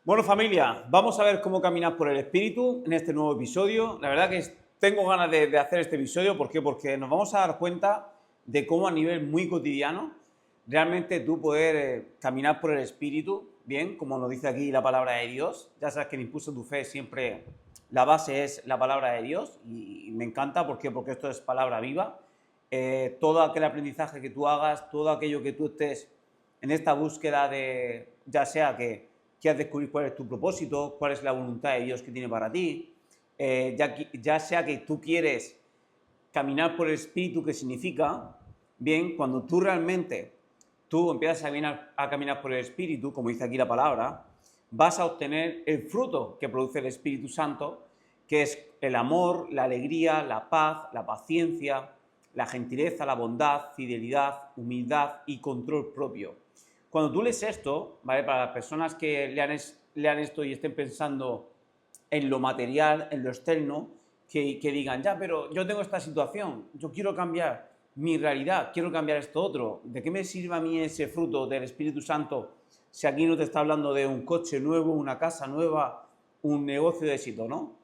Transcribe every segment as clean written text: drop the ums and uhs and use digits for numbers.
Bueno, familia, vamos a ver cómo caminar por el espíritu en este nuevo episodio. La verdad que tengo ganas de hacer este episodio. ¿Por qué? Porque nos vamos a dar cuenta de cómo a nivel muy cotidiano realmente tú poder caminar por el espíritu, bien, como nos dice aquí la palabra de Dios. Ya sabes que el impulso de tu fe siempre la base es la palabra de Dios y me encanta. ¿Por qué? Porque esto es palabra viva. Todo aquel aprendizaje que tú hagas, todo aquello que tú estés en esta búsqueda de, ya sea que quieras descubrir cuál es tu propósito, cuál es la voluntad de Dios que tiene para ti, ya sea que tú quieres caminar por el espíritu, que significa, bien, cuando tú realmente tú empiezas a caminar por el espíritu, como dice aquí la palabra, vas a obtener el fruto que produce el Espíritu Santo, que es el amor, la alegría, la paz, la paciencia, la gentileza, la bondad, fidelidad, humildad y control propio. Cuando tú lees esto, ¿vale? Para las personas que lean esto y estén pensando en lo material, en lo externo, que digan, ya, pero yo tengo esta situación, yo quiero cambiar mi realidad, quiero cambiar esto otro. ¿De qué me sirve a mí ese fruto del Espíritu Santo si aquí no te está hablando de un coche nuevo, una casa nueva, un negocio de éxito, ¿no?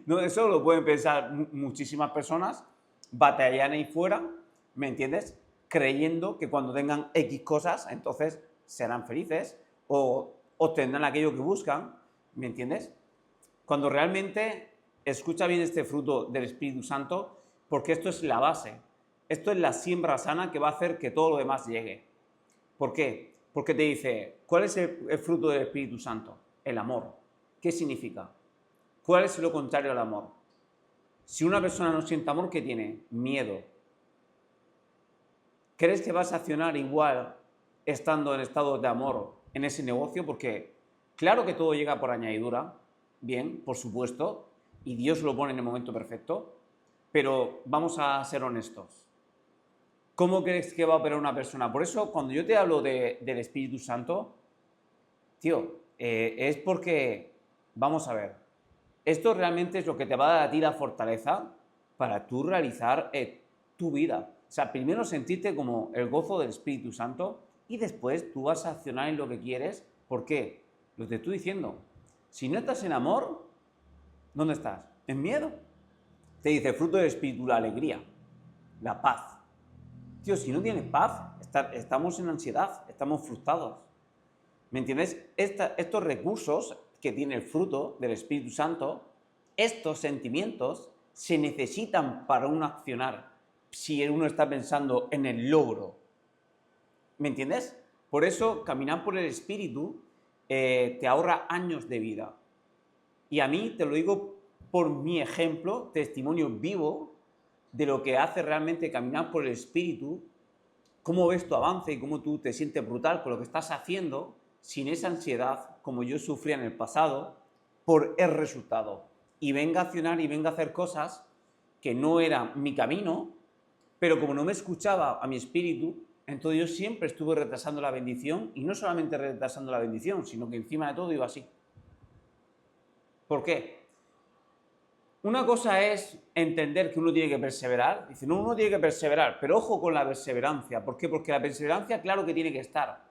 No, eso lo pueden pensar muchísimas personas, batallan ahí fuera, ¿me entiendes? Creyendo que cuando tengan X cosas, entonces serán felices o obtendrán aquello que buscan, ¿me entiendes? Cuando realmente escucha bien este fruto del Espíritu Santo, porque esto es la base, esto es la siembra sana que va a hacer que todo lo demás llegue. ¿Por qué? Porque te dice, ¿cuál es el fruto del Espíritu Santo? El amor. ¿Qué significa? ¿Cuál es lo contrario al amor? Si una persona no siente amor, ¿qué tiene? Miedo. ¿Crees que vas a accionar igual estando en estado de amor en ese negocio? Porque claro que todo llega por añadidura, bien, por supuesto, y Dios lo pone en el momento perfecto, pero vamos a ser honestos. ¿Cómo crees que va a operar una persona? Por eso, cuando yo te hablo del Espíritu Santo, tío, es porque, vamos a ver, esto realmente es lo que te va a dar a ti la fortaleza para tú realizar tu vida. O sea, primero sentirte como el gozo del Espíritu Santo y después tú vas a accionar en lo que quieres. ¿Por qué? Lo que te estoy diciendo. Si no estás en amor, ¿dónde estás? En miedo. Te dice fruto del Espíritu, la alegría, la paz. Tío, si no tienes paz, estamos en ansiedad, estamos frustrados. ¿Me entiendes? Estos recursos que tiene el fruto del Espíritu Santo, estos sentimientos se necesitan para un accionar si uno está pensando en el logro. ¿Me entiendes? Por eso caminar por el Espíritu te ahorra años de vida. Y a mí, te lo digo por mi ejemplo, testimonio vivo de lo que hace realmente caminar por el Espíritu, cómo ves tu avance y cómo tú te sientes brutal con lo que estás haciendo sin esa ansiedad, como yo sufría en el pasado, por el resultado. Y venga a accionar y venga a hacer cosas que no era mi camino, pero como no me escuchaba a mi espíritu, entonces yo siempre estuve retrasando la bendición, y no solamente retrasando la bendición, sino que encima de todo iba así. ¿Por qué? Una cosa es entender que uno tiene que perseverar. Dice, no, uno tiene que perseverar, pero ojo con la perseverancia. ¿Por qué? Porque la perseverancia, claro que tiene que estar.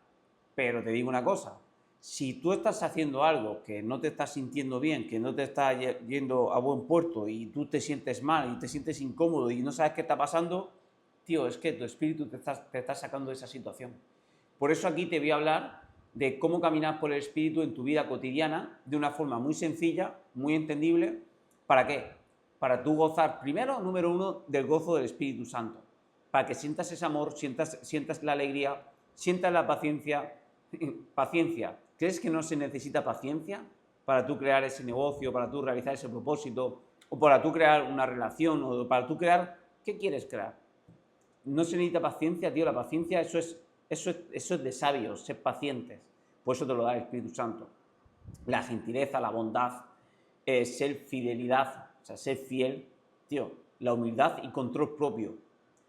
Pero te digo una cosa, si tú estás haciendo algo que no te estás sintiendo bien, que no te está yendo a buen puerto y tú te sientes mal y te sientes incómodo y no sabes qué está pasando, tío, es que tu espíritu te está sacando de esa situación. Por eso aquí te voy a hablar de cómo caminar por el espíritu en tu vida cotidiana de una forma muy sencilla, muy entendible. ¿Para qué? Para tú gozar, primero, número uno, del gozo del Espíritu Santo. Para que sientas ese amor, sientas la alegría, sientas la paciencia. Paciencia. ¿Crees que no se necesita paciencia para tú crear ese negocio, para tú realizar ese propósito, o para tú crear una relación, o para tú crear... ¿Qué quieres crear? No se necesita paciencia, tío. La paciencia, eso es de sabios, ser pacientes. Por eso te lo da el Espíritu Santo. La gentileza, la bondad, ser fidelidad, o sea, ser fiel, tío, la humildad y control propio.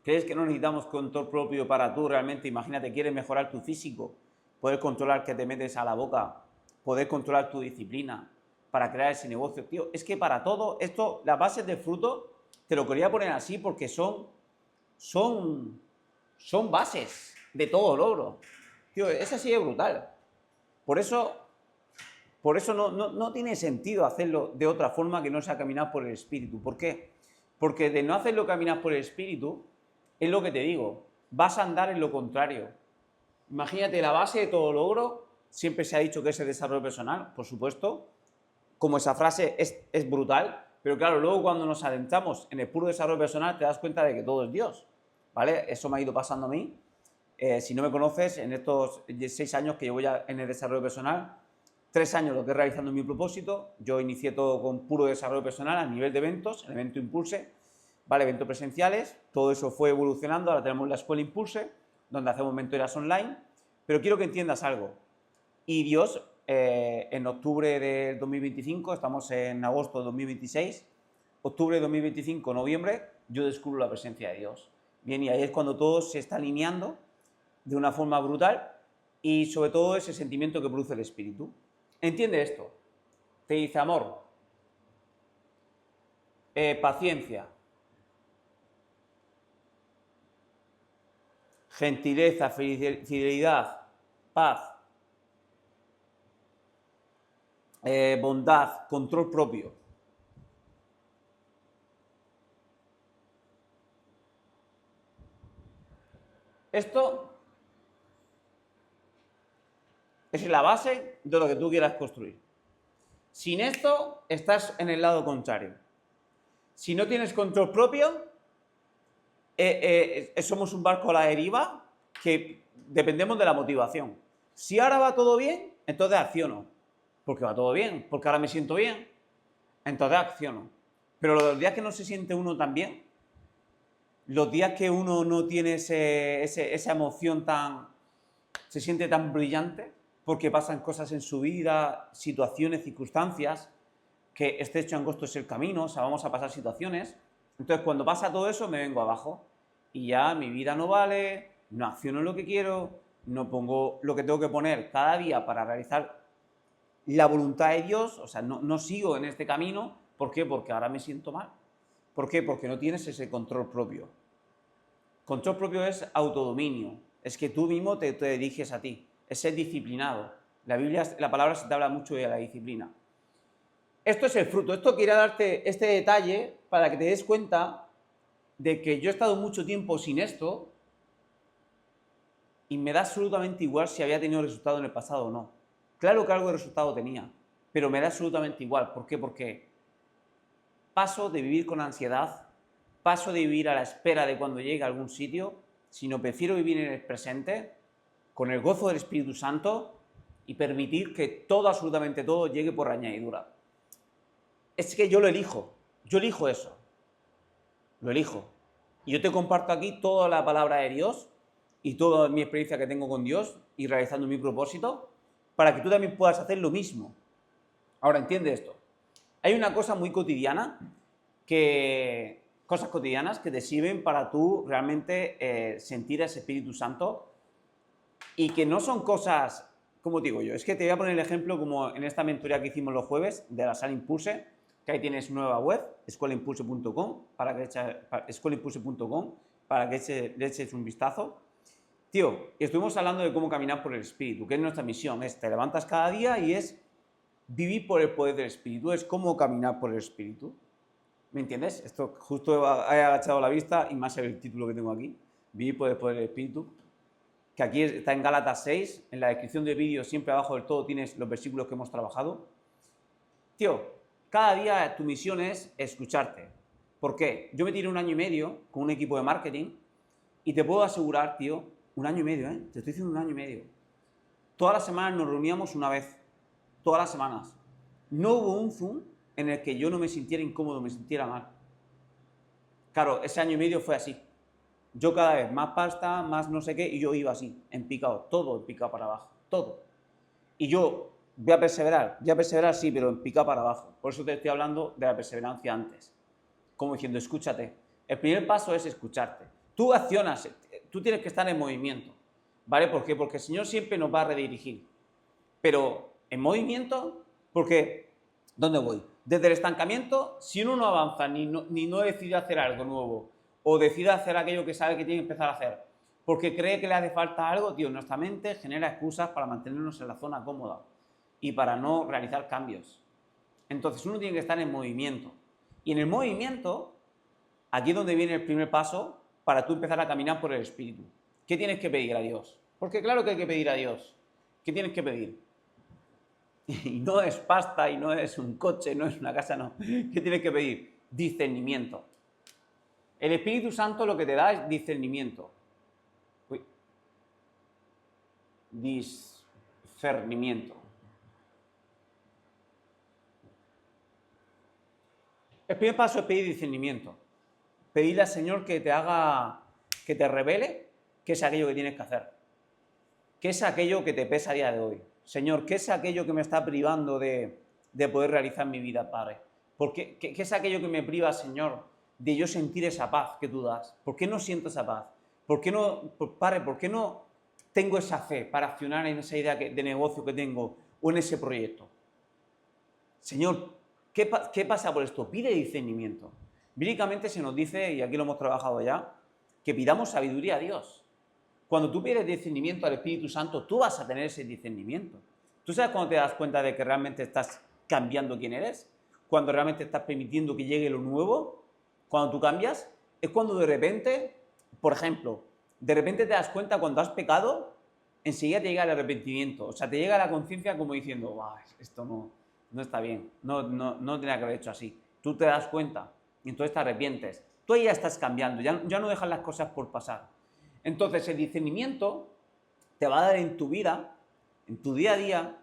¿Crees que no necesitamos control propio para tú realmente, imagínate, quieres mejorar tu físico, poder controlar qué te metes a la boca, poder controlar tu disciplina para crear ese negocio, tío? Es que para todo esto, las bases del fruto, te lo quería poner así porque son, son bases de todo logro. Tío, es así de brutal. Por eso Por eso no tiene sentido hacerlo de otra forma que no sea caminar por el Espíritu. ¿Por qué? Porque de no hacerlo caminar por el Espíritu, es lo que te digo, vas a andar en lo contrario. Imagínate, la base de todo logro, siempre se ha dicho que es el desarrollo personal, por supuesto, como esa frase es brutal, pero claro, luego cuando nos adentramos en el puro desarrollo personal te das cuenta de que todo es Dios, ¿vale? Eso me ha ido pasando a mí. Si no me conoces, en estos 6 años que llevo ya en el desarrollo personal, 3 años lo que he realizado en mi propósito, yo inicié todo con puro desarrollo personal a nivel de eventos, el evento Impulse, ¿vale? Eventos presenciales, todo eso fue evolucionando, ahora tenemos la escuela Impulse, donde hacemos mentorías online, pero quiero que entiendas algo. Y Dios, en octubre del 2025, estamos en agosto de 2026, octubre de 2025, noviembre, yo descubro la presencia de Dios. Bien, y ahí es cuando todo se está alineando de una forma brutal y sobre todo ese sentimiento que produce el Espíritu. Entiende esto. Te dice amor, paciencia, gentileza, fidelidad, paz, bondad, control propio. Esto es la base de lo que tú quieras construir. Sin esto, estás en el lado contrario. Si no tienes control propio, somos un barco a la deriva que dependemos de la motivación. Si ahora va todo bien, entonces acciono. Porque va todo bien, porque ahora me siento bien, entonces acciono. Pero los días que no se siente uno tan bien, los días que uno no tiene esa emoción se siente tan brillante, porque pasan cosas en su vida, situaciones, circunstancias, que estrecho angosto es el camino, o sea, vamos a pasar situaciones. Entonces, cuando pasa todo eso, me vengo abajo. Y ya mi vida no vale, no acciono lo que quiero, no pongo lo que tengo que poner cada día para realizar la voluntad de Dios, o sea, no sigo en este camino. ¿Por qué? Porque ahora me siento mal. ¿Por qué? Porque no tienes ese control propio. Control propio es autodominio, es que tú mismo te diriges a ti, es ser disciplinado. La Biblia, la palabra se te habla mucho de la disciplina. Esto es el fruto. Esto quería darte este detalle para que te des cuenta de que yo he estado mucho tiempo sin esto y me da absolutamente igual si había tenido resultado en el pasado o no. Claro que algo de resultado tenía, pero me da absolutamente igual. ¿Por qué? Porque paso de vivir con ansiedad, paso de vivir a la espera de cuando llegue a algún sitio, sino prefiero vivir en el presente, con el gozo del Espíritu Santo y permitir que todo, absolutamente todo, llegue por añadidura. Es que yo elijo eso, lo elijo. Y yo te comparto aquí toda la palabra de Dios y toda mi experiencia que tengo con Dios y realizando mi propósito, para que tú también puedas hacer lo mismo. Ahora, entiende esto. Hay una cosa muy cotidiana, cosas cotidianas que te sirven para tú realmente sentir ese Espíritu Santo y que no son cosas, como digo yo, es que te voy a poner el ejemplo como en esta mentoría que hicimos los jueves de la sala Impulse, que ahí tienes nueva web, escuelaimpulse.com, para que le eches un vistazo. Tío, estuvimos hablando de cómo caminar por el Espíritu, que es nuestra misión, te levantas cada día y es vivir por el poder del Espíritu, es cómo caminar por el Espíritu. ¿Me entiendes? Esto justo he agachado la vista y más el título que tengo aquí, vivir por el poder del Espíritu, que aquí está en Gálatas 6, en la descripción del vídeo siempre abajo del todo tienes los versículos que hemos trabajado. Tío, cada día tu misión es escucharte. ¿Por qué? Yo me tiré 1 año y medio con un equipo de marketing y te puedo asegurar, tío, 1 año y medio, te estoy diciendo 1 año y medio. Todas las semanas nos reuníamos una vez, todas las semanas. No hubo un Zoom en el que yo no me sintiera incómodo, me sintiera mal. Claro, ese 1 año y medio fue así. Yo cada vez más pasta, más no sé qué, y yo iba así, en picado, todo en picado para abajo, todo. Y yo voy a perseverar sí, pero en picado para abajo. Por eso te estoy hablando de la perseverancia antes. Como diciendo, escúchate. El primer paso es escucharte. Tú accionas, tú tienes que estar en movimiento, ¿vale? ¿Por qué? Porque el Señor siempre nos va a redirigir. Pero en movimiento, porque ¿dónde voy? Desde el estancamiento, si uno no avanza ni no decide hacer algo nuevo o decide hacer aquello que sabe que tiene que empezar a hacer porque cree que le hace falta algo, tío, nuestra mente genera excusas para mantenernos en la zona cómoda. y para no realizar cambios. Entonces uno tiene que estar en movimiento. Y en el movimiento, aquí es donde viene el primer paso para tú empezar a caminar por el Espíritu. ¿Qué tienes que pedir a Dios? Porque claro que hay que pedir a Dios. ¿Qué tienes que pedir? Y no es pasta, y no es un coche, no es una casa, no. ¿Qué tienes que pedir? Discernimiento. El Espíritu Santo lo que te da es discernimiento. Discernimiento. El primer paso es pedir discernimiento. Pedirle al Señor que te haga, que te revele qué es aquello que tienes que hacer. ¿Qué es aquello que te pesa a día de hoy? Señor, ¿qué es aquello que me está privando de poder realizar mi vida, Padre? ¿Qué es aquello que me priva, Señor, de yo sentir esa paz que tú das? ¿Por qué no siento esa paz? ¿Por qué no, Padre, por qué no tengo esa fe para accionar en esa idea de negocio que tengo o en ese proyecto? Señor, ¿qué pasa por esto? Pide discernimiento. Bíblicamente se nos dice, y aquí lo hemos trabajado ya, que pidamos sabiduría a Dios. Cuando tú pides discernimiento al Espíritu Santo, tú vas a tener ese discernimiento. ¿Tú sabes cuando te das cuenta de que realmente estás cambiando quién eres? Cuando realmente estás permitiendo que llegue lo nuevo. Cuando tú cambias, es cuando de repente, por ejemplo, de repente te das cuenta cuando has pecado, enseguida te llega el arrepentimiento. O sea, te llega la conciencia como diciendo, esto no está bien, no tenía que haber hecho así. Tú te das cuenta y entonces te arrepientes. Tú ahí ya estás cambiando, ya no dejas las cosas por pasar. Entonces el discernimiento te va a dar en tu vida, en tu día a día,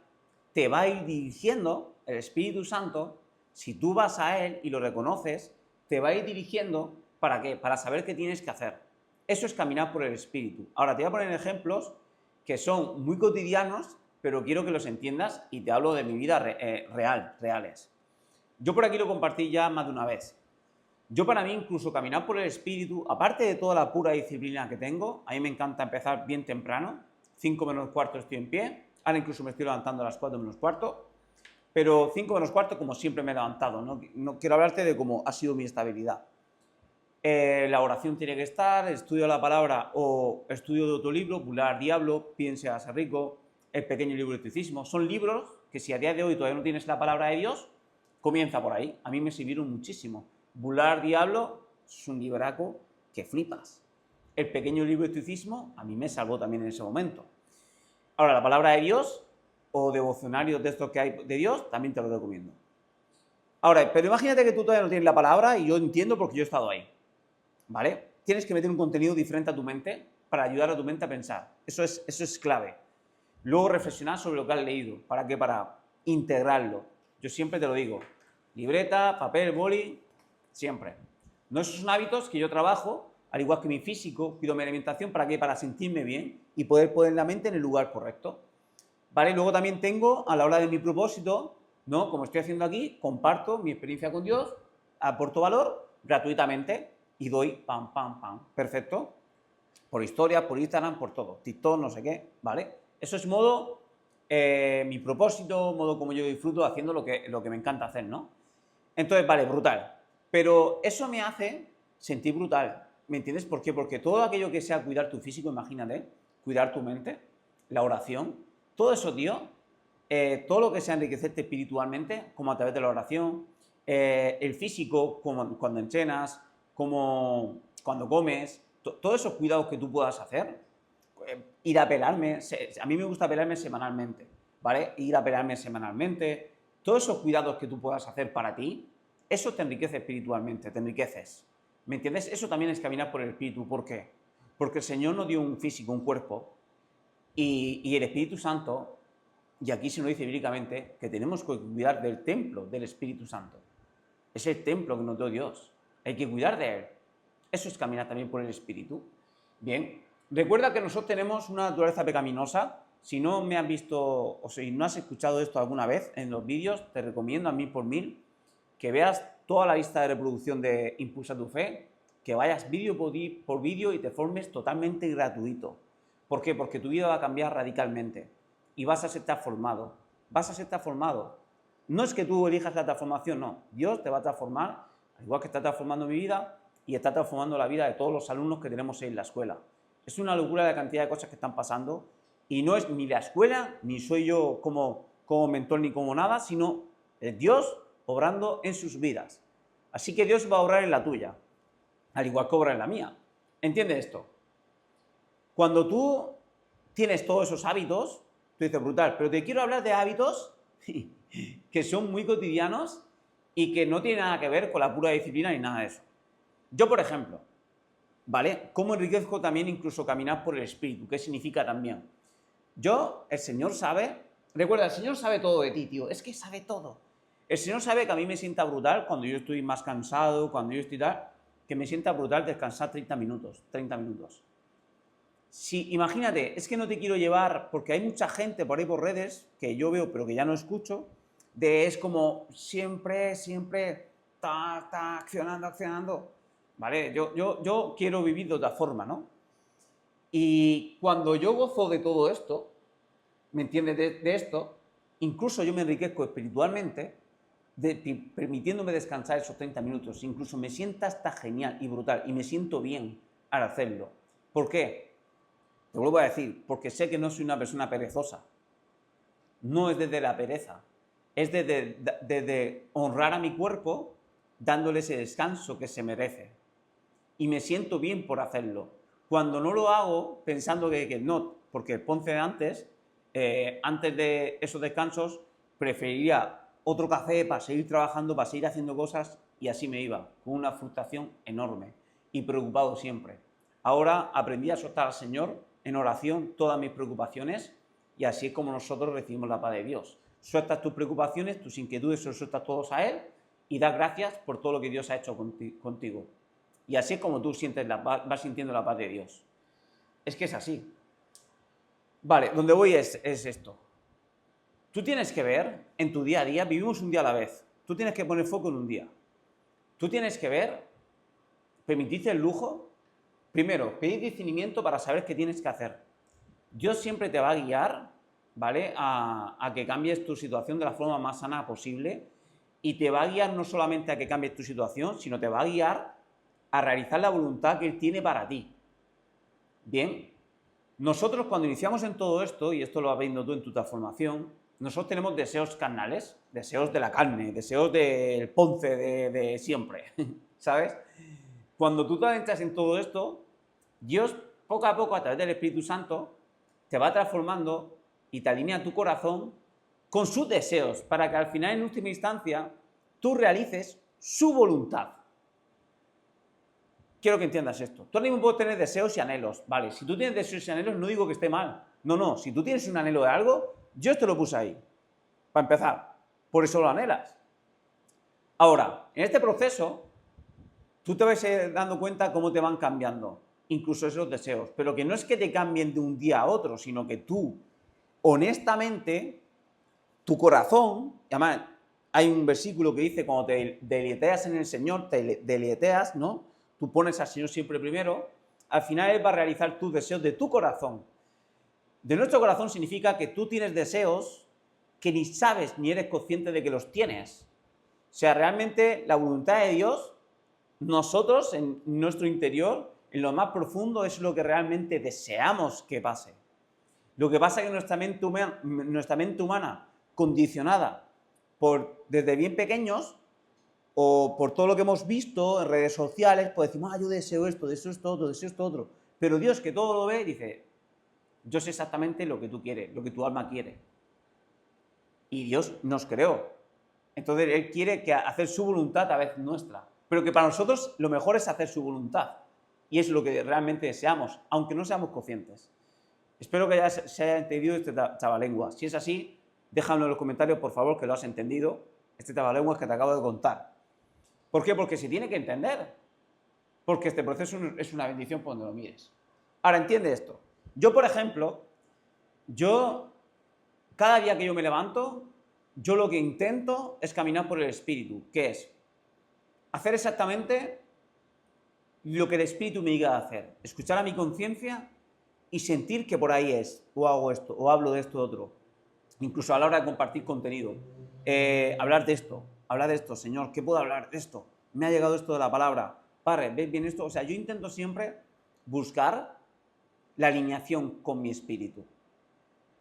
te va a ir dirigiendo el Espíritu Santo. Si tú vas a Él y lo reconoces, te va a ir dirigiendo, ¿para qué? Para saber qué tienes que hacer. Eso es caminar por el Espíritu. Ahora te voy a poner ejemplos que son muy cotidianos, pero quiero que los entiendas y te hablo de mi vida reales. Yo por aquí lo compartí ya más de una vez. Yo para mí incluso caminar por el Espíritu, aparte de toda la pura disciplina que tengo, a mí me encanta empezar bien temprano, 5 menos cuarto estoy en pie, ahora incluso me estoy levantando a las 4 menos cuarto, pero 5 menos cuarto como siempre me he levantado, no quiero hablarte de cómo ha sido mi estabilidad. La oración tiene que estar, estudio la palabra o estudio de otro libro, Bular Diablo, Piense a ser rico, El pequeño libro de estoicismo, son libros que si a día de hoy todavía no tienes la palabra de Dios, comienza por ahí, a mí me sirvieron muchísimo. Bular Diablo es un libraco que flipas. El pequeño libro de estoicismo a mí me salvó también en ese momento. Ahora, la palabra de Dios o devocionarios de estos que hay de Dios, también te lo recomiendo. Ahora, pero imagínate que tú todavía no tienes la palabra y yo entiendo porque yo he estado ahí. ¿Vale? Tienes que meter un contenido diferente a tu mente para ayudar a tu mente a pensar. Eso es clave. Luego reflexionar sobre lo que has leído. ¿Para qué? Para integrarlo. Yo siempre te lo digo. Libreta, papel, boli, siempre. No, esos son hábitos que yo trabajo, al igual que mi físico, cuido mi alimentación, ¿para qué? Para sentirme bien y poder poner la mente en el lugar correcto. ¿Vale? Luego también tengo, a la hora de mi propósito, ¿no? Como estoy haciendo aquí, comparto mi experiencia con Dios, aporto valor gratuitamente y doy pam, pam, pam. Perfecto. Por historia, por Instagram, por todo. TikTok, no sé qué, ¿vale? Eso es modo, mi propósito, modo como yo disfruto haciendo lo que me encanta hacer, ¿no? Entonces, vale, brutal. Pero eso me hace sentir brutal. ¿Me entiendes? ¿Por qué? Porque todo aquello que sea cuidar tu físico, imagínate, cuidar tu mente, la oración, todo eso, tío, todo lo que sea enriquecerte espiritualmente, como a través de la oración, el físico, como cuando entrenas, como cuando comes, todos esos cuidados que tú puedas hacer, ir a pelarme, a mí me gusta pelarme semanalmente, ¿vale? Ir a pelarme semanalmente, todos esos cuidados que tú puedas hacer para ti, eso te enriquece espiritualmente, te enriqueces, ¿me entiendes? Eso también es caminar por el Espíritu, ¿por qué? Porque el Señor nos dio un físico, un cuerpo, y el Espíritu Santo, y aquí se nos dice bíblicamente que tenemos que cuidar del templo del Espíritu Santo. Es el templo que nos dio Dios. Hay que cuidar de él. Eso es caminar también por el Espíritu. Bien, recuerda que nosotros tenemos una naturaleza pecaminosa. Si no me has visto o si no has escuchado esto alguna vez en los vídeos, te recomiendo a 1000 que veas toda la lista de reproducción de Impulsa tu Fe, que vayas vídeo por vídeo y te formes totalmente gratuito. ¿Por qué? Porque tu vida va a cambiar radicalmente y vas a ser transformado. Vas a ser transformado. No es que tú elijas la transformación, no. Dios te va a transformar, al igual que está transformando mi vida y está transformando la vida de todos los alumnos que tenemos en la escuela. Es una locura la cantidad de cosas que están pasando y no es ni la escuela ni soy yo como como mentor ni como nada, sino Dios obrando en sus vidas. Así que Dios va a obrar en la tuya, al igual que obra en la mía. ¿Entiendes esto? Cuando tú tienes todos esos hábitos, tú dices, brutal, pero te quiero hablar de hábitos que son muy cotidianos y que no tienen nada que ver con la pura disciplina ni nada de eso. Yo, por ejemplo, ¿vale? ¿Cómo enriquezco también incluso caminar por el Espíritu? ¿Qué significa también? El Señor sabe, recuerda, el Señor sabe todo de ti, tío, es que sabe todo. El Señor sabe que a mí me sienta brutal cuando yo estoy más cansado, cuando yo estoy tal, que me sienta brutal descansar 30 minutos. Si, imagínate, es que no te quiero llevar, porque hay mucha gente por ahí por redes, que yo veo pero que ya no escucho, es como siempre, está accionando, ¿vale? Yo quiero vivir de otra forma, ¿no? Y cuando yo gozo de todo esto, ¿me entiendes? De esto, incluso yo me enriquezco espiritualmente, permitiéndome descansar esos 30 minutos, incluso me sienta hasta genial y brutal, y me siento bien al hacerlo. ¿Por qué? Te vuelvo a decir, porque sé que no soy una persona perezosa. No es desde la pereza, es desde honrar a mi cuerpo, dándole ese descanso que se merece. Y me siento bien por hacerlo. Cuando no lo hago, pensando que no, porque el Ponce de antes de esos descansos, preferiría otro café para seguir trabajando, para seguir haciendo cosas, y así me iba, con una frustración enorme y preocupado siempre. Ahora aprendí a soltar al Señor en oración todas mis preocupaciones, y así es como nosotros recibimos la paz de Dios. Sueltas tus preocupaciones, tus inquietudes, se los sueltas todos a Él y das gracias por todo lo que Dios ha hecho contigo. Y así es como tú vas sintiendo la paz de Dios. Es que es así. Vale, donde voy es esto. Tú tienes que ver en tu día a día, vivimos un día a la vez. Tú tienes que poner foco en un día. Tú tienes que ver, permitirte el lujo, primero, pedir discernimiento para saber qué tienes que hacer. Dios siempre te va a guiar, ¿vale? A que cambies tu situación de la forma más sana posible, y te va a guiar no solamente a que cambies tu situación, sino te va a guiar a realizar la voluntad que Él tiene para ti. Bien, nosotros cuando iniciamos en todo esto, y esto lo vas viendo tú en tu transformación, nosotros tenemos deseos carnales, deseos de la carne, deseos del Ponce de siempre, ¿sabes? Cuando tú te adentras en todo esto, Dios poco a poco a través del Espíritu Santo te va transformando y te alinea tu corazón con sus deseos para que al final, en última instancia, tú realices su voluntad. Quiero que entiendas esto. Tú ahora mismo puedes tener deseos y anhelos, ¿vale? Si tú tienes deseos y anhelos, no digo que esté mal. No. Si tú tienes un anhelo de algo, Dios te lo puso ahí. Para empezar. Por eso lo anhelas. Ahora, en este proceso, tú te vas dando cuenta cómo te van cambiando, incluso esos deseos. Pero que no es que te cambien de un día a otro, sino que tú, honestamente, tu corazón, además, hay un versículo que dice, cuando te deleiteas en el Señor, te deleiteas, ¿no? Tú pones al Señor siempre primero, al final Él va a realizar tus deseos de tu corazón. De nuestro corazón significa que tú tienes deseos que ni sabes ni eres consciente de que los tienes. O sea, realmente la voluntad de Dios, nosotros en nuestro interior, en lo más profundo, es lo que realmente deseamos que pase. Lo que pasa es que nuestra mente humana, condicionada desde bien pequeños, o por todo lo que hemos visto en redes sociales, pues decimos, yo deseo esto otro, deseo esto otro. Pero Dios, que todo lo ve, dice, yo sé exactamente lo que tú quieres, lo que tu alma quiere. Y Dios nos creó. Entonces Él quiere hacer su voluntad a veces nuestra. Pero que para nosotros lo mejor es hacer su voluntad. Y es lo que realmente deseamos, aunque no seamos conscientes. Espero que se haya entendido este trabalengua. Si es así, déjalo en los comentarios, por favor, que lo has entendido. Este trabalengua que te acabo de contar. ¿Por qué? Porque se tiene que entender. Porque este proceso es una bendición por donde lo mires. Ahora, entiende esto. Yo, por ejemplo, cada día que yo me levanto, yo lo que intento es caminar por el Espíritu, que es hacer exactamente lo que el Espíritu me diga a hacer. Escuchar a mi conciencia y sentir que por ahí es, o hago esto, o hablo de esto o otro. Incluso a la hora de compartir contenido. Hablar de esto, Señor, ¿qué puedo hablar de esto? Me ha llegado esto de la palabra. Padre, ¿ves bien esto? O sea, yo intento siempre buscar la alineación con mi espíritu.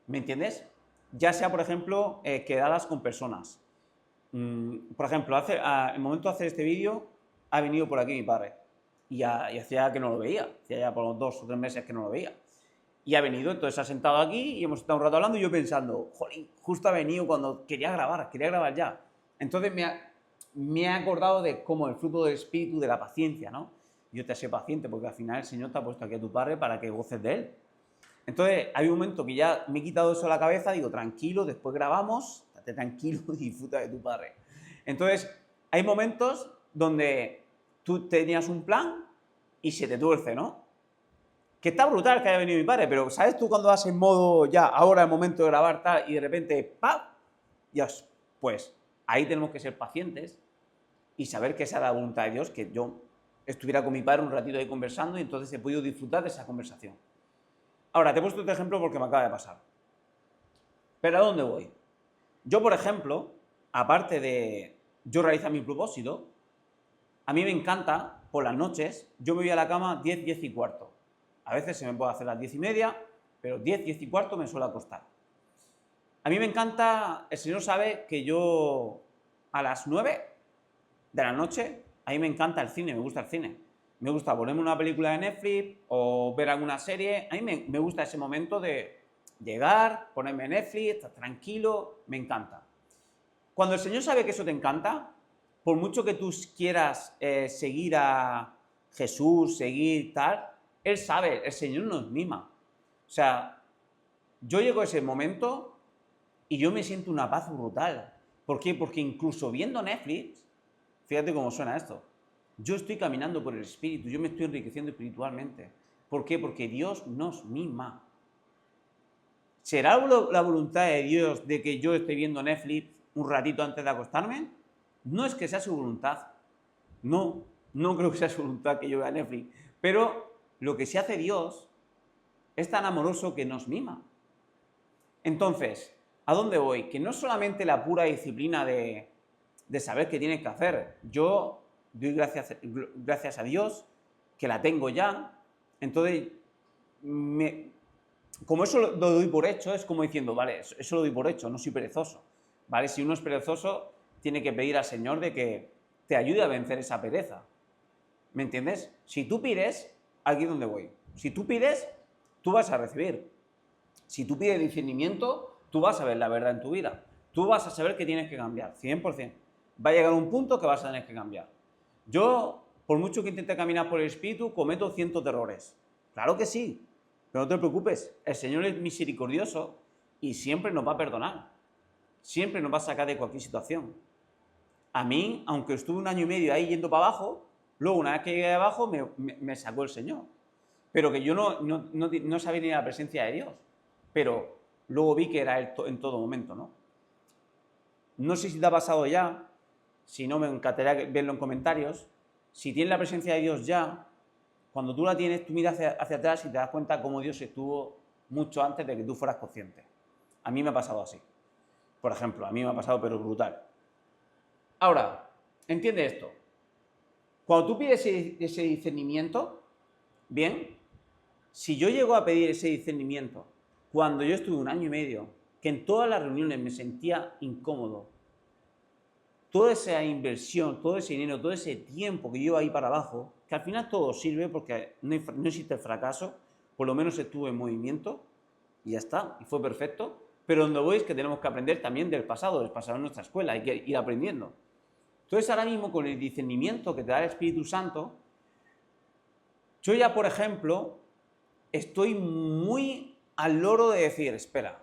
¿Me entiendes? ya sea, por ejemplo, quedadas con personas. Por ejemplo, en el momento de hacer este vídeo, ha venido por aquí mi padre. Y hacía que no lo veía, hacía ya por los 2 o 3 meses que no lo veía. Y ha venido, entonces se ha sentado aquí y hemos estado un rato hablando y yo pensando, jolín, justo ha venido cuando quería grabar ya. Entonces me he acordado de cómo el fruto del espíritu, de la paciencia, ¿no? Yo te sé paciente porque al final el Señor te ha puesto aquí a tu padre para que goces de él. Entonces hay un momento que ya me he quitado eso de la cabeza, digo, tranquilo, después grabamos, estate tranquilo y disfruta de tu padre. Entonces hay momentos donde tú tenías un plan y se te tuerce, ¿no? Que está brutal que haya venido mi padre, pero ¿sabes tú cuando vas en modo ya, ahora es el momento de grabar tal, y de repente, ¡pam! Dios, pues ahí tenemos que ser pacientes y saber que esa es la voluntad de Dios, que yo estuviera con mi padre un ratito ahí conversando y entonces he podido disfrutar de esa conversación. Ahora, te he puesto este ejemplo porque me acaba de pasar. ¿Pero a dónde voy? Yo, por ejemplo, aparte de yo realizar mi propósito, a mí me encanta, por las noches, yo me voy a la cama 10, 10 y cuarto. A veces se me puede hacer las 10 y media, pero 10, 10 y cuarto me suele acostar. A mí me encanta, el Señor sabe que yo a las 9 de la noche, a mí me encanta el cine, me gusta el cine. Me gusta ponerme una película de Netflix o ver alguna serie. A mí me gusta ese momento de llegar, ponerme Netflix, estar tranquilo, me encanta. Cuando el Señor sabe que eso te encanta, por mucho que tú quieras seguir a Jesús, seguir tal, Él sabe, el Señor nos mima. O sea, yo llego a ese momento y yo me siento una paz brutal. ¿Por qué? Porque incluso viendo Netflix, fíjate cómo suena esto, yo estoy caminando por el Espíritu, yo me estoy enriqueciendo espiritualmente. ¿Por qué? Porque Dios nos mima. ¿Será la voluntad de Dios de que yo esté viendo Netflix un ratito antes de acostarme? No es que sea su voluntad. No creo que sea su voluntad que yo vea Netflix. Pero lo que se hace Dios es tan amoroso que nos mima. Entonces, ¿a dónde voy? Que no solamente la pura disciplina de saber qué tienes que hacer. Yo doy gracias a Dios que la tengo ya. Entonces, como eso lo doy por hecho, es como diciendo, vale, eso lo doy por hecho, no soy perezoso. ¿Vale? Si uno es perezoso, tiene que pedir al Señor de que te ayude a vencer esa pereza. ¿Me entiendes? Si tú pides, aquí es donde voy. Si tú pides, tú vas a recibir. Si tú pides discernimiento, tú vas a ver la verdad en tu vida. Tú vas a saber que tienes que cambiar, 100%. Va a llegar un punto que vas a tener que cambiar. Yo, por mucho que intente caminar por el Espíritu, cometo cientos de errores. Claro que sí, pero no te preocupes. El Señor es misericordioso y siempre nos va a perdonar. Siempre nos va a sacar de cualquier situación. A mí, aunque estuve 1 año y medio ahí yendo para abajo, luego una vez que llegué abajo me sacó el Señor. Pero que yo no sabía ni la presencia de Dios. Pero luego vi que era Él en todo momento, ¿no? No sé si te ha pasado ya, si no me encantaría verlo en comentarios. Si tienes la presencia de Dios ya, cuando tú la tienes, tú miras hacia atrás y te das cuenta cómo Dios estuvo mucho antes de que tú fueras consciente. A mí me ha pasado así. Por ejemplo, a mí me ha pasado pero brutal. Ahora, entiende esto. Cuando tú pides ese discernimiento, bien, si yo llego a pedir ese discernimiento cuando yo estuve 1 año y medio, que en todas las reuniones me sentía incómodo, toda esa inversión, todo ese dinero, todo ese tiempo que yo iba ahí para abajo, que al final todo sirve porque no existe el fracaso, por lo menos estuve en movimiento y ya está, y fue perfecto. Pero donde voy es que tenemos que aprender también del pasado en nuestra escuela, hay que ir aprendiendo. Entonces ahora mismo con el discernimiento que te da el Espíritu Santo, yo ya, por ejemplo, estoy muy al loro de decir, espera,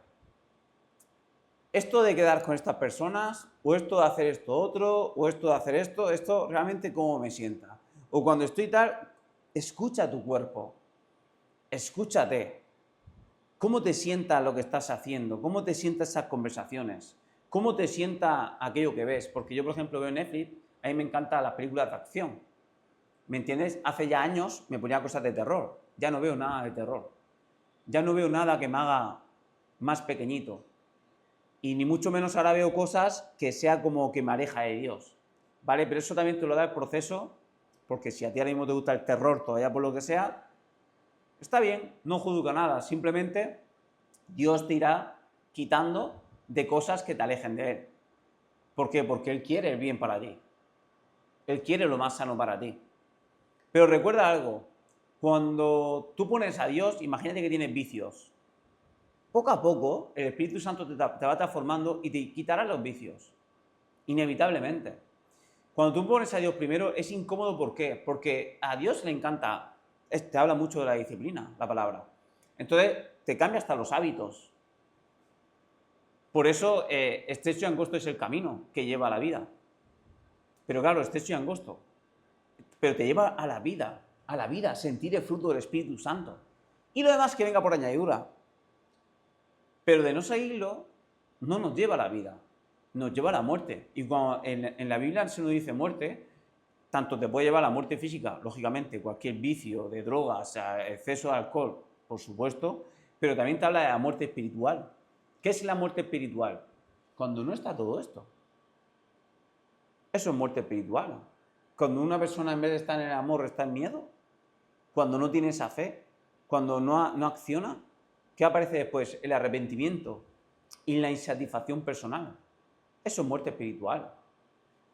esto de quedar con estas personas, o esto de hacer esto otro, o esto de hacer esto realmente cómo me sienta. O cuando estoy tal, escucha tu cuerpo, escúchate. ¿Cómo te sienta lo que estás haciendo? ¿Cómo te sientan esas conversaciones? ¿Cómo te sienta aquello que ves? Porque yo, por ejemplo, veo Netflix, a mí me encantan las películas de acción. ¿Me entiendes? Hace ya años me ponía cosas de terror. Ya no veo nada de terror. Ya no veo nada que me haga más pequeñito. Y ni mucho menos ahora veo cosas que sea como que me aleja de Dios. ¿Vale? Pero eso también te lo da el proceso, porque si a ti ahora mismo te gusta el terror todavía por lo que sea, está bien, no juzga nada. Simplemente Dios te irá quitando de cosas que te alejen de Él. ¿Por qué? Porque Él quiere el bien para ti. Él quiere lo más sano para ti. Pero recuerda algo, cuando tú pones a Dios, imagínate que tienes vicios. Poco a poco el Espíritu Santo te va transformando y te quitará los vicios, inevitablemente. Cuando tú pones a Dios primero es incómodo, ¿por qué? Porque a Dios le encanta, te habla mucho de la disciplina, la palabra. Entonces te cambia hasta los hábitos. Por eso estrecho y angosto es el camino que lleva a la vida. Pero claro, estrecho y angosto. Pero te lleva a la vida, sentir el fruto del Espíritu Santo. Y lo demás que venga por añadidura. Pero de no seguirlo, no nos lleva a la vida, nos lleva a la muerte. Y cuando en la Biblia se nos dice muerte, tanto te puede llevar a la muerte física, lógicamente, cualquier vicio de drogas, exceso de alcohol, por supuesto, pero también te habla de la muerte espiritual. ¿Qué es la muerte espiritual? Cuando no está todo esto. Eso es muerte espiritual. Cuando una persona en vez de estar en el amor está en miedo, cuando no tiene esa fe, cuando no acciona, ¿qué aparece después? El arrepentimiento y la insatisfacción personal. Eso es muerte espiritual.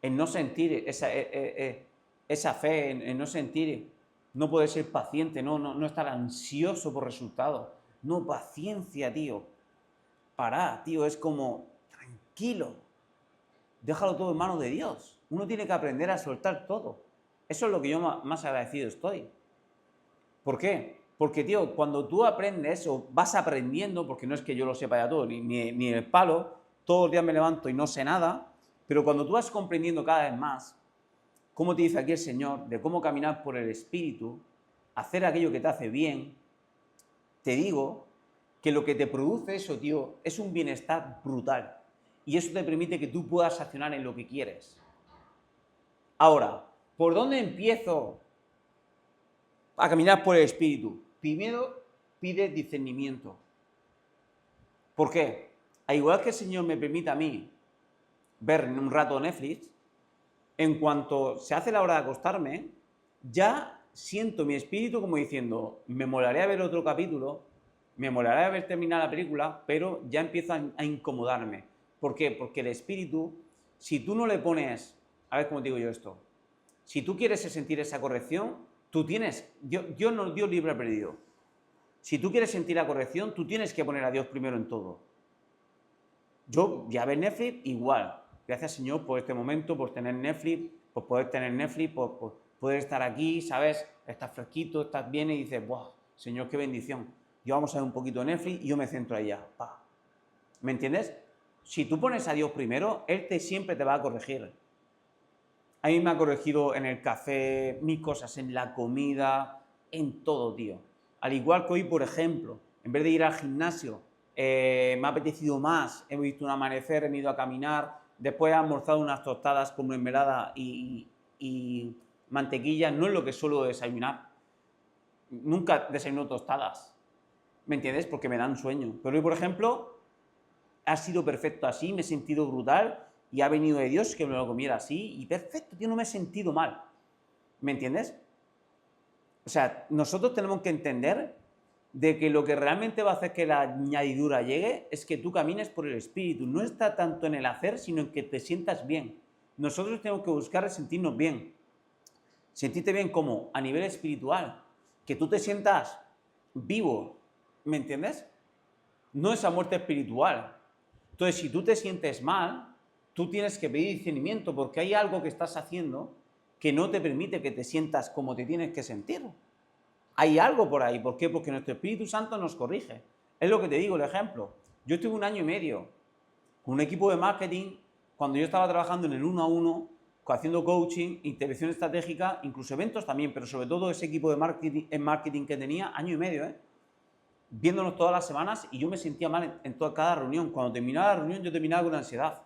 En no sentir esa fe, en no sentir, no poder ser paciente, no estar ansioso por resultados. No, paciencia, tío. Pará, tío, es como, tranquilo. Déjalo todo en manos de Dios. Uno tiene que aprender a soltar todo. Eso es lo que yo más agradecido estoy. ¿Por qué? Porque, tío, cuando tú aprendes o vas aprendiendo, porque no es que yo lo sepa ya todo, ni el palo, todos los días me levanto y no sé nada, pero cuando tú vas comprendiendo cada vez más cómo te dice aquí el Señor, de cómo caminar por el Espíritu, hacer aquello que te hace bien, te digo que lo que te produce eso, tío, es un bienestar brutal. Y eso te permite que tú puedas accionar en lo que quieres. Ahora, ¿por dónde empiezo a caminar por el Espíritu? Primero, pide discernimiento. ¿Por qué? Al igual que el Señor me permite a mí ver en un rato Netflix, en cuanto se hace la hora de acostarme, ya siento mi espíritu como diciendo, me molaría ver otro capítulo, me molaría haber terminado la película, pero ya empiezo a incomodarme. ¿Por qué? Porque el espíritu, si tú no le pones, a ver cómo digo yo esto, si tú quieres sentir esa corrección, tú tienes, Dios nos dio libre perdido. Si tú quieres sentir la corrección, tú tienes que poner a Dios primero en todo. Yo ya ver Netflix igual. Gracias, Señor, por este momento, por tener Netflix, por poder tener Netflix, por poder estar aquí, ¿sabes? Estás fresquito, estás bien y dices, ¡buah! Señor, qué bendición. Yo vamos a ver un poquito de Netflix y yo me centro allá. ¡Pah! ¿Me entiendes? Si tú pones a Dios primero, Él siempre te va a corregir. A mí me ha corregido en el café, mis cosas, en la comida, en todo, tío. Al igual que hoy, por ejemplo, en vez de ir al gimnasio, me ha apetecido más, he visto un amanecer, he ido a caminar, después he almorzado unas tostadas con mermelada y mantequilla, no es lo que suelo desayunar. Nunca desayuno tostadas, ¿me entiendes? Porque me dan sueño. Pero hoy, por ejemplo, ha sido perfecto así, me he sentido brutal y ha venido de Dios que me lo comiera así y perfecto, tío, no me he sentido mal. ¿Me entiendes? O sea, nosotros tenemos que entender de que lo que realmente va a hacer que la añadidura llegue es que tú camines por el Espíritu. No está tanto en el hacer, sino en que te sientas bien. Nosotros tenemos que buscar sentirnos bien. Sentirte bien como a nivel espiritual. Que tú te sientas vivo. ¿Me entiendes? No esa muerte espiritual. Entonces, si tú te sientes mal, tú tienes que pedir discernimiento porque hay algo que estás haciendo que no te permite que te sientas como te tienes que sentir. Hay algo por ahí. ¿Por qué? Porque nuestro Espíritu Santo nos corrige. Es lo que te digo, el ejemplo. Yo estuve 1 año y medio con un equipo de marketing cuando yo estaba trabajando en el 1 a 1, haciendo coaching, intervención estratégica, incluso eventos también, pero sobre todo ese equipo de marketing que tenía, 1 año y medio, viéndonos todas las semanas y yo me sentía mal en cada reunión. Cuando terminaba la reunión yo terminaba con ansiedad.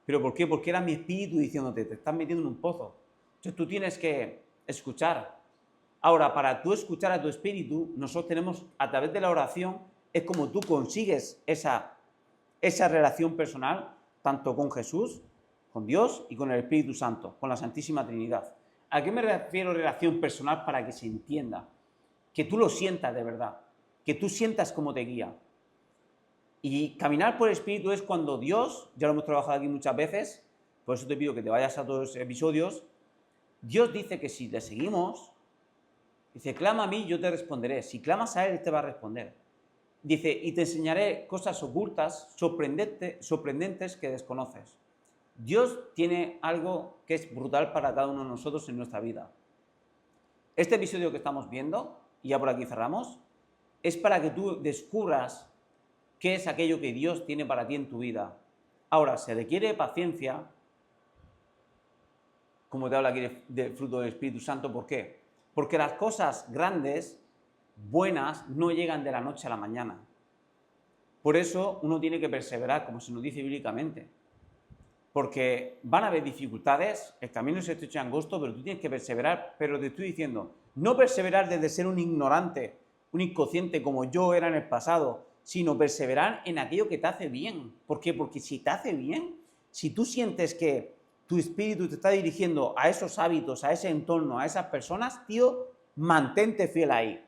¿Pero por qué? Porque era mi espíritu diciéndote, te estás metiendo en un pozo. Entonces tú tienes que escuchar. Ahora, para tú escuchar a tu espíritu, nosotros tenemos, a través de la oración, es como tú consigues esa relación personal, tanto con Jesús, con Dios y con el Espíritu Santo, con la Santísima Trinidad. ¿A qué me refiero relación personal para que se entienda? Que tú lo sientas de verdad, que tú sientas cómo te guía. Y caminar por el Espíritu es cuando Dios, ya lo hemos trabajado aquí muchas veces, por eso te pido que te vayas a todos los episodios, Dios dice que si le seguimos, dice, clama a mí, yo te responderé. Si clamas a Él te va a responder. Dice, y te enseñaré cosas ocultas, sorprendentes que desconoces. Dios tiene algo que es brutal para cada uno de nosotros en nuestra vida. Este episodio que estamos viendo, y ya por aquí cerramos, es para que tú descubras qué es aquello que Dios tiene para ti en tu vida. Ahora, se requiere paciencia, como te habla aquí del fruto del Espíritu Santo. ¿Por qué? Porque las cosas grandes, buenas, no llegan de la noche a la mañana. Por eso uno tiene que perseverar, como se nos dice bíblicamente. Porque van a haber dificultades, el camino es estrecho y angosto, pero tú tienes que perseverar. Pero te estoy diciendo, no perseverar desde ser un ignorante, un inconsciente como yo era en el pasado, sino perseverar en aquello que te hace bien. ¿Por qué? Porque si te hace bien, si tú sientes que tu espíritu te está dirigiendo a esos hábitos, a ese entorno, a esas personas, tío, mantente fiel ahí.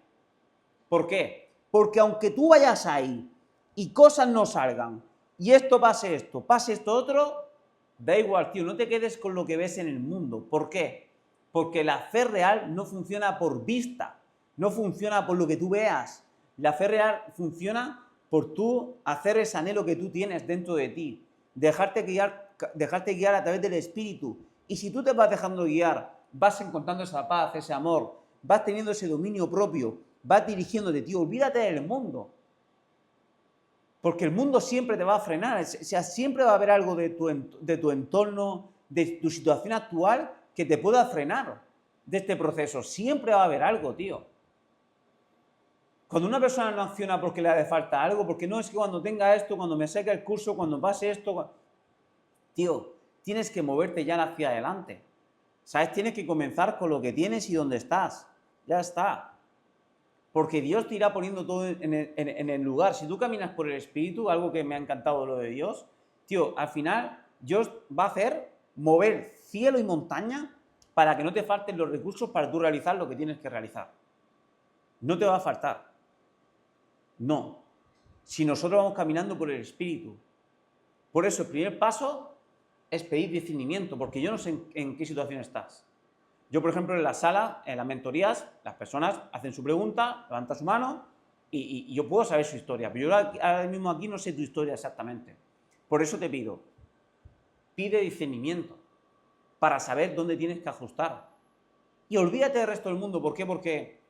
¿Por qué? Porque aunque tú vayas ahí y cosas no salgan, y pase esto otro, da igual, tío, no te quedes con lo que ves en el mundo. ¿Por qué? Porque la fe real no funciona por vista, no funciona por lo que tú veas. La fe real funciona por tú hacer ese anhelo que tú tienes dentro de ti, dejarte guiar a través del Espíritu. Y si tú te vas dejando guiar, vas encontrando esa paz, ese amor, vas teniendo ese dominio propio, vas dirigiéndote, tío, olvídate del mundo. Porque el mundo siempre te va a frenar, o sea, siempre va a haber algo de tu entorno, de tu situación actual que te pueda frenar de este proceso. Siempre va a haber algo, tío. Cuando una persona no acciona porque le hace falta algo, porque no es que cuando tenga esto, cuando me saque el curso, cuando pase esto, tío, tienes que moverte ya hacia adelante. ¿Sabes? Tienes que comenzar con lo que tienes y donde estás. Ya está. Porque Dios te irá poniendo todo en el lugar. Si tú caminas por el Espíritu, algo que me ha encantado lo de Dios, tío, al final Dios va a hacer mover cielo y montaña para que no te falten los recursos para tú realizar lo que tienes que realizar. No te va a faltar. No. Si nosotros vamos caminando por el Espíritu. Por eso el primer paso es pedir discernimiento, porque yo no sé en qué situación estás. Yo, por ejemplo, en la sala, en las mentorías, las personas hacen su pregunta, levantan su mano y yo puedo saber su historia, pero yo ahora mismo aquí no sé tu historia exactamente. Por eso te pido, pide discernimiento para saber dónde tienes que ajustar. Y olvídate del resto del mundo. ¿Por qué? Porque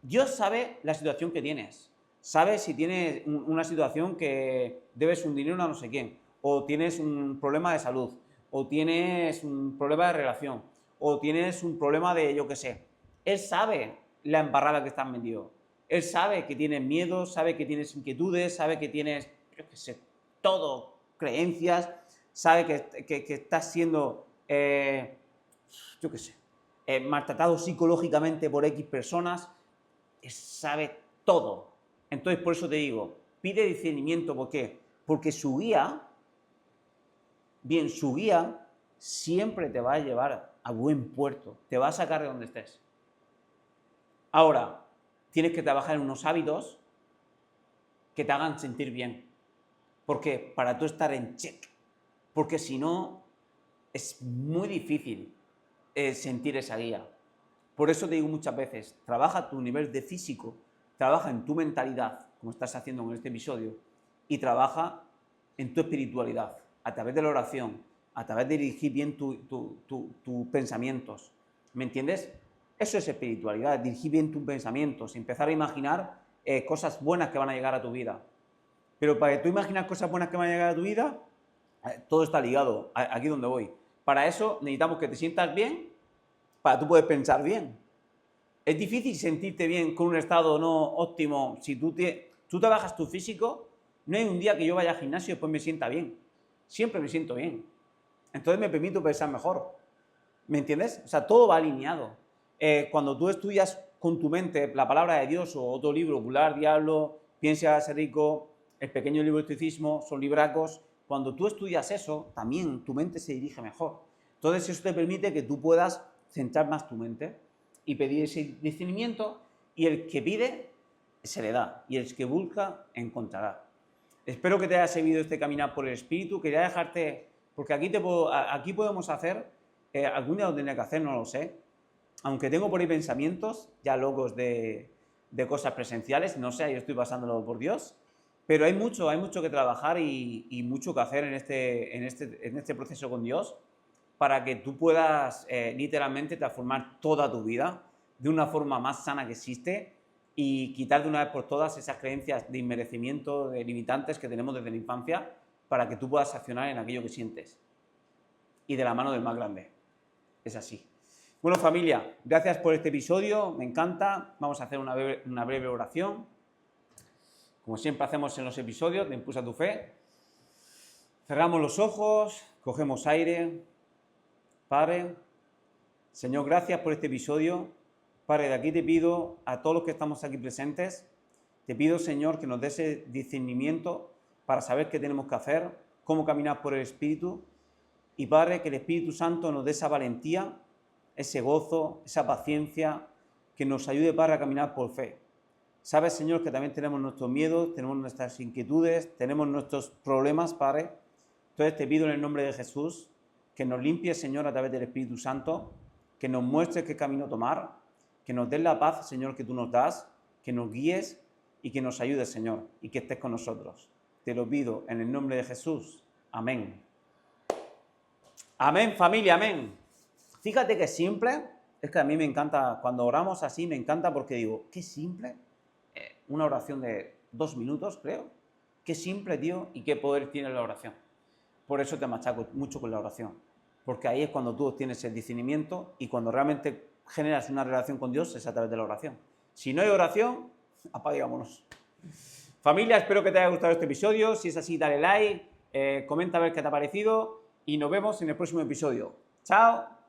Dios sabe la situación que tienes. Sabe si tienes una situación que debes un dinero a no sé quién, o tienes un problema de salud, o tienes un problema de relación, o tienes un problema de, yo qué sé. Él sabe la embarrada que estás metido. Él sabe que tienes miedo, sabe que tienes inquietudes, sabe que tienes, yo qué sé, todo, creencias, sabe que estás siendo, yo qué sé, maltratado psicológicamente por X personas. Él sabe todo. Entonces, por eso te digo, pide discernimiento. ¿Por qué? Porque su guía siempre te va a llevar a buen puerto, te va a sacar de donde estés. Ahora, tienes que trabajar en unos hábitos que te hagan sentir bien. ¿Por qué? Para tú estar en check. Porque si no, es muy difícil sentir esa guía. Por eso te digo muchas veces, trabaja tu nivel de físico, trabaja en tu mentalidad, como estás haciendo en este episodio, y trabaja en tu espiritualidad, a través de la oración, a través de dirigir bien tus pensamientos. ¿Me entiendes? Eso es espiritualidad, dirigir bien tus pensamientos, empezar a imaginar cosas buenas que van a llegar a tu vida. Pero para que tú imagines cosas buenas que van a llegar a tu vida, todo está ligado, aquí donde voy. Para eso necesitamos que te sientas bien, para tú poder pensar bien. Es difícil sentirte bien con un estado no óptimo. Si tú trabajas tu físico, no hay un día que yo vaya al gimnasio y después me sienta bien. Siempre me siento bien. Entonces me permito pensar mejor. ¿Me entiendes? O sea, todo va alineado. Cuando tú estudias con tu mente la palabra de Dios o otro libro, Bular, Diablo, Piensa ser rico, El pequeño libro de estoicismo, son libracos, cuando tú estudias eso, también tu mente se dirige mejor. Entonces eso te permite que tú puedas centrar más tu mente y pedir ese discernimiento, y el que pide se le da, y el que busca encontrará. Espero que te haya servido este caminar por el Espíritu. Quería dejarte, porque aquí podemos hacer, algún día lo tendré que hacer, no lo sé, aunque tengo por ahí pensamientos ya locos de cosas presenciales, no sé, yo estoy pasándolo por Dios, pero hay mucho que trabajar y mucho que hacer en este proceso con Dios para que tú puedas literalmente transformar toda tu vida de una forma más sana que existe y quitar de una vez por todas esas creencias de inmerecimiento, de limitantes que tenemos desde la infancia, para que tú puedas accionar en aquello que sientes. Y de la mano del más grande. Es así. Bueno, familia, gracias por este episodio, me encanta. Vamos a hacer una breve oración. Como siempre hacemos en los episodios de Impulsa tu Fe. Cerramos los ojos, cogemos aire. Padre, Señor, gracias por este episodio. Padre, de aquí te pido a todos los que estamos aquí presentes, te pido, Señor, que nos des ese discernimiento para saber qué tenemos que hacer, cómo caminar por el Espíritu. Y, Padre, que el Espíritu Santo nos dé esa valentía, ese gozo, esa paciencia, que nos ayude, Padre, a caminar por fe. Sabes, Señor, que también tenemos nuestros miedos, tenemos nuestras inquietudes, tenemos nuestros problemas, Padre. Entonces te pido en el nombre de Jesús que nos limpies, Señor, a través del Espíritu Santo, que nos muestres qué camino tomar, que nos des la paz, Señor, que tú nos das, que nos guíes y que nos ayudes, Señor, y que estés con nosotros. Te lo pido en el nombre de Jesús. Amén. Amén, familia, amén. Fíjate que simple, es que a mí me encanta, cuando oramos así, me encanta porque digo, qué simple, una oración de 2 minutos, creo, qué simple, tío, y qué poder tiene la oración. Por eso te machaco mucho con la oración, porque ahí es cuando tú obtienes el discernimiento y cuando realmente generas una relación con Dios es a través de la oración. Si no hay oración, apaga y vámonos. Familia, espero que te haya gustado este episodio. Si es así, dale like, comenta a ver qué te ha parecido y nos vemos en el próximo episodio. ¡Chao!